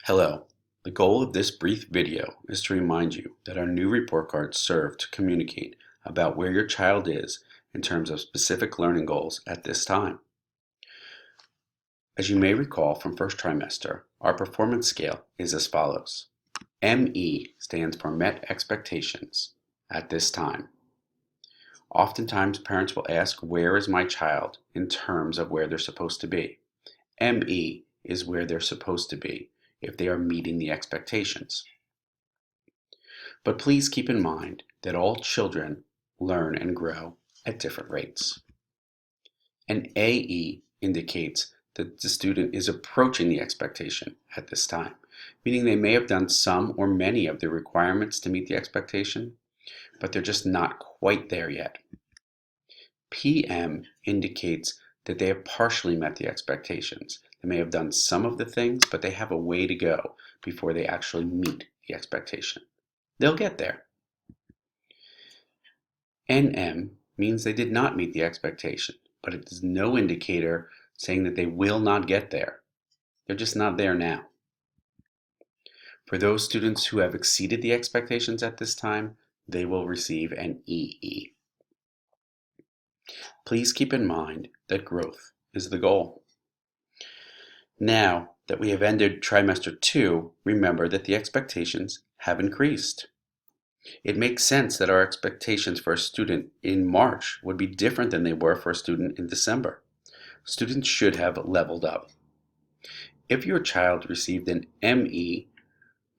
Hello. The goal of this brief video is to remind you that our new report cards serve to communicate about where your child is in terms of specific learning goals at this time. As you may recall from first trimester, our performance scale is as follows. ME stands for Met Expectations at this time. Oftentimes parents will ask, where is my child in terms of where they're supposed to be? ME is where they're supposed to be if they are meeting the expectations. But please keep in mind that all children learn and grow at different rates. An AE indicates that the student is approaching the expectation at this time, meaning they may have done some or many of the requirements to meet the expectation, but they're just not quite there yet. PM indicates that they have partially met the expectations. They may have done some of the things, but they have a way to go before they actually meet the expectation. They'll get there. NM means they did not meet the expectation, but it is no indicator saying that they will not get there. They're just not there now. For those students who have exceeded the expectations at this time, they will receive an EE. Please keep in mind that growth is the goal. Now that we have ended trimester 2, remember that the expectations have increased. It makes sense that our expectations for a student in March would be different than they were for a student in December. Students should have leveled up. If your child received an ME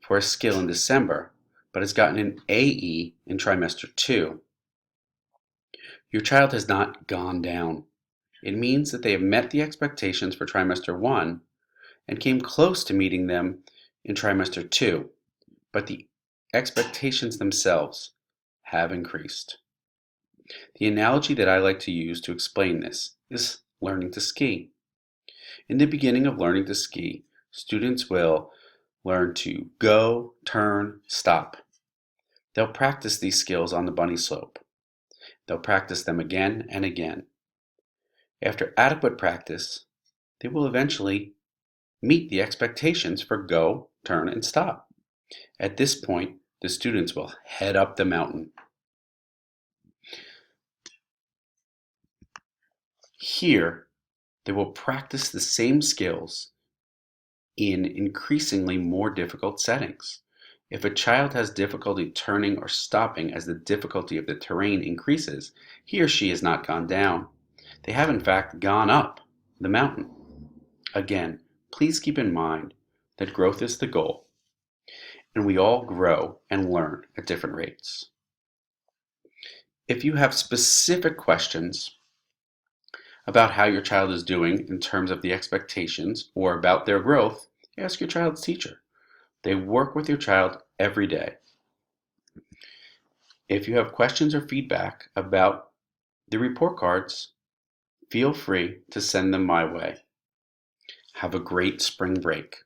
for a skill in December, but has gotten an AE in trimester 2, your child has not gone down. It means that they have met the expectations for trimester 1 and came close to meeting them in trimester 2, but the expectations themselves have increased. The analogy that I like to use to explain this is learning to ski. In the beginning of learning to ski, students will learn to go, turn, stop. They'll practice these skills on the bunny slope. They'll practice them again and again. After adequate practice, they will eventually meet the expectations for go, turn, and stop. At this point, the students will head up the mountain. Here, they will practice the same skills in increasingly more difficult settings. If a child has difficulty turning or stopping as the difficulty of the terrain increases, he or she has not gone down. They have in fact gone up the mountain. Again, please keep in mind that growth is the goal, and we all grow and learn at different rates. If you have specific questions about how your child is doing in terms of the expectations or about their growth, ask your child's teacher. They work with your child every day. If you have questions or feedback about the report cards, feel free to send them my way. Have a great spring break.